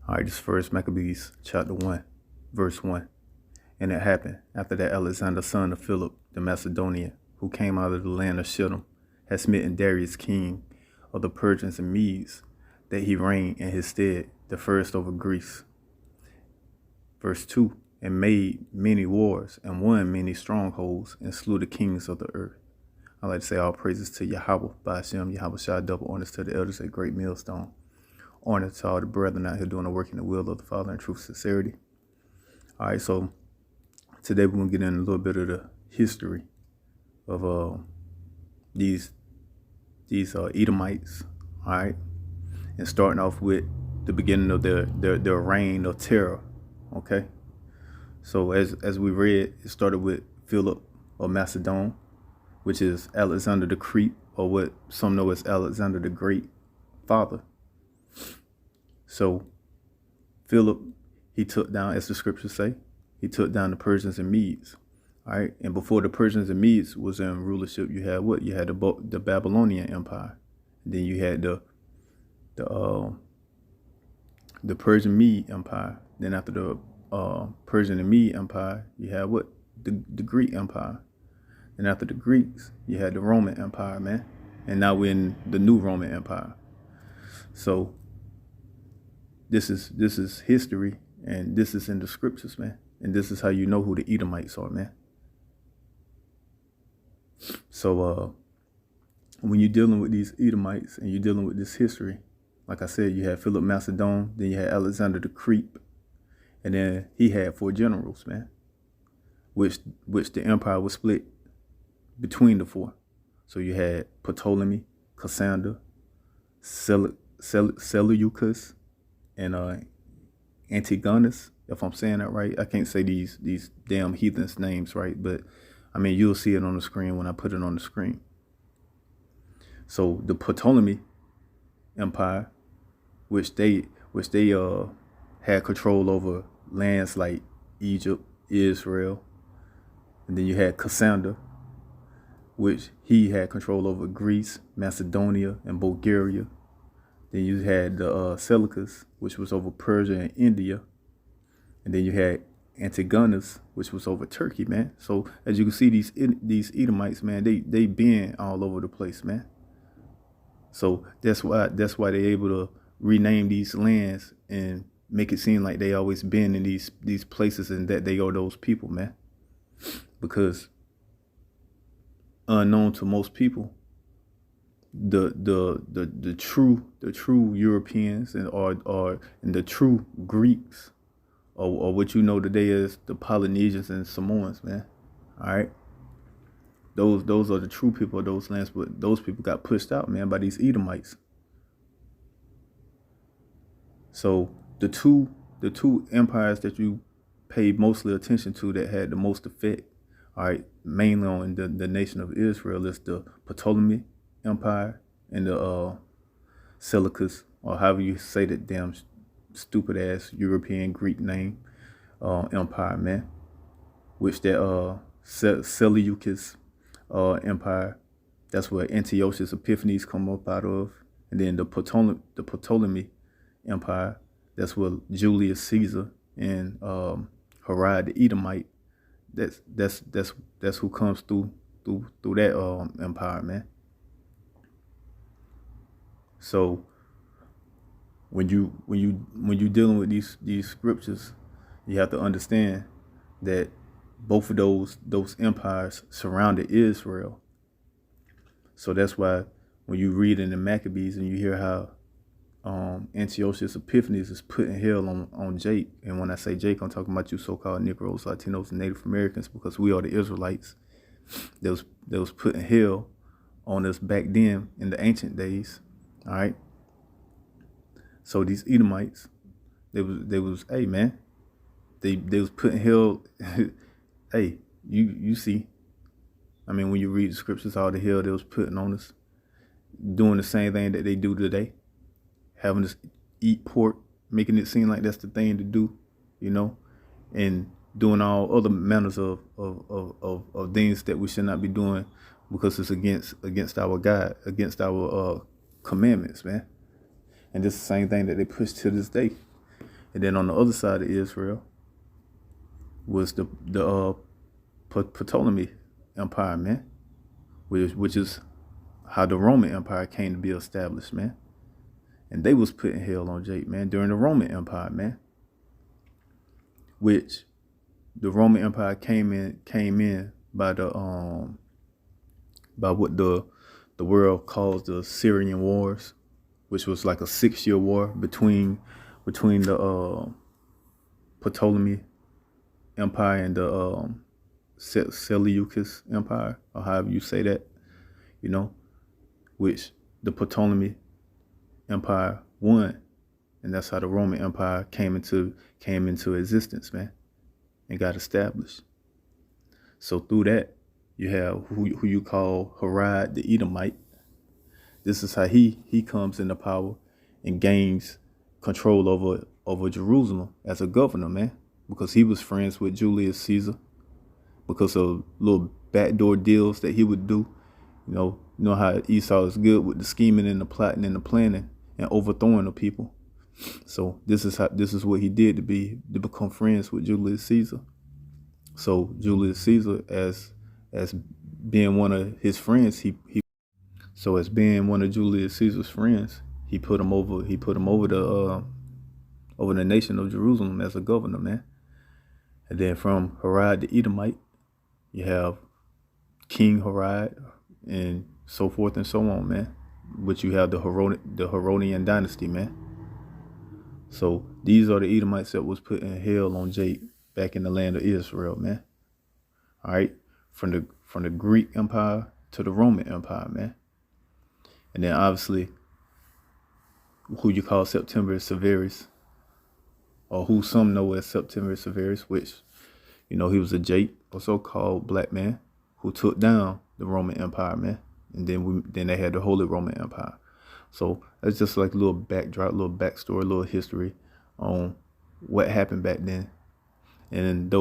All right, this first Maccabees chapter 1, verse 1. And it happened after that Alexander, son of Philip the Macedonian, who came out of the land of Shittim, had smitten Darius, king of the Persians and Medes, that he reigned in his stead, the first over Greece. Verse 2. And made many wars, and won many strongholds, and slew the kings of the earth. I like to say all praises to Yahweh, by Hashem, Yahweh Shai, double honors to the elders at Great Millstone. Honor to all the brethren out here doing the work in the will of the Father in truth and sincerity. All right, so today we're going to get in a little bit of the history of these Edomites, all right? And starting off with the beginning of their reign of terror, okay? So as we read, it started with Philip of Macedon, which is Alexander the Great, or what some know as Alexander the Great father. So Philip, he took down, as the scriptures say, he took down the Persians and Medes. All right. And before the Persians and Medes was in rulership, you had what? You had the Babylonian Empire. And then you had the Persian Mede Empire. Then after the Persian and Mede Empire, you had what? The Greek Empire. And after the Greeks, you had the Roman Empire, man. And now we're in the new Roman Empire. So this is history, and this is in the scriptures, man. And this is how you know who the Edomites are, man. So when you're dealing with these Edomites and you're dealing with this history, like I said, you had Philip Macedon, then you had Alexander the Great, and then he had 4 generals, man, which the empire was split between the 4. So you had Ptolemy, Cassander, Seleucus, and Antigonus, if I'm saying that right. I can't say these damn heathens' names right, but I mean, you'll see it on the screen when I put it on the screen. So the Ptolemy Empire, which they had control over lands like Egypt, Israel, and then you had Cassander, which he had control over Greece, Macedonia, and Bulgaria. Then you had the Seleucus, which was over Persia and India. And then you had Antigonus, which was over Turkey, man. So as you can see, these Edomites, man, they been all over the place, man. So that's why they're able to rename these lands and make it seem like they always been in these places and that they are those people, man. Because unknown to most people, the true Europeans and the true Greeks, or what you know today as the Polynesians and Samoans, man. All right, those are the true people of those lands, but those people got pushed out, man, by these Edomites. So the two empires that you paid mostly attention to that had the most effect, all right, mainly on the nation of Israel, is the Ptolemy Empire and the Seleucus, or however you say that damn stupid ass European Greek name, empire, man. Which that Seleucus empire, that's where Antiochus Epiphanes come up out of, and then the Ptolemy Empire, that's where Julius Caesar and Herod the Edomite, that's who comes through that empire, man. So when you dealing with these scriptures, you have to understand that both of those empires surrounded Israel. So that's why when you read in the Maccabees and you hear how Antiochus Epiphanes is putting hell on Jake, and when I say Jake, I'm talking about you so-called Negroes, Latinos, and Native Americans, because we are the Israelites. They was putting hell on us back then in the ancient days. All right. So these Edomites, they was hey man, they was putting hell. Hey, you see, I mean, when you read the scriptures, all the hell they was putting on us, doing the same thing that they do today, having us eat pork, making it seem like that's the thing to do, you know, and doing all other manners of things that we should not be doing because it's against our God, against our commandments, man. And this is the same thing that they push to this day. And then on the other side of Israel was the Ptolemy Empire, man, which is how the Roman Empire came to be established, man. And they was putting hell on Jake, man, during the Roman Empire, man. Which the Roman Empire came in by what the world calls the Syrian Wars, which was like a 6-year war between the Ptolemy Empire and the Seleucus Empire, or however you say that, which the Ptolemy Empire won, and that's how the Roman Empire came into existence, man, and got established. So through that, you have who you call Herod the Edomite. This is how he comes into power and gains control over Jerusalem as a governor, man, because he was friends with Julius Caesar, because of little backdoor deals that he would do. You know how Esau is good with the scheming and the plotting and the planning and overthrowing the people. So this is what he did to become friends with Julius Caesar. So Julius Caesar, as being one of his friends, as being one of Julius Caesar's friends, he put him over the nation of Jerusalem as a governor, man. And then from Herod the Edomite, you have King Herod and so forth and so on, man. Which you have the Herodian dynasty, man. So these are the Edomites that was putting hell on Jake back in the land of Israel, man. All right, from the Greek Empire to the Roman Empire, man. And then obviously, who you call Septimius Severus, or who some know as Septimius Severus, which, he was a Jake, or so-called black man, who took down the Roman Empire, man. And then they had the Holy Roman Empire. So that's just like a little backdrop, a little backstory, a little history on what happened back then. And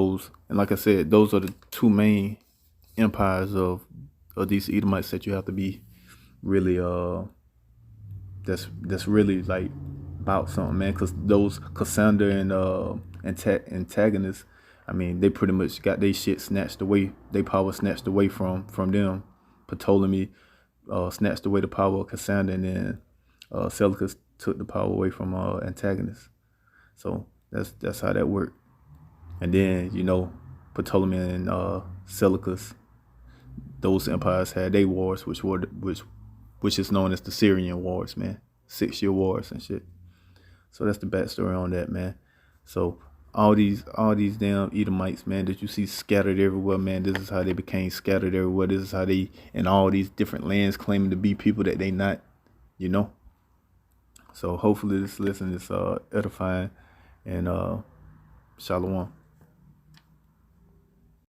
like I said, those are the two main empires of these Edomites that you have to be really that's really like about something, man. Because those Cassander and antagonists, I mean, they pretty much got their shit snatched away, their power snatched away from them. Ptolemy snatched away the power of Cassander, and then Seleucus took the power away from antagonists. So that's how that worked. And then Ptolemy and Seleucus, those empires had their wars, which is known as the Syrian Wars, man. 6-year wars and shit. So that's the backstory on that, man. So all these damn Edomites, man, that you see scattered everywhere, man, this is how they became scattered everywhere. This is how they in all these different lands claiming to be people that they not, So hopefully this lesson is edifying, and shalom.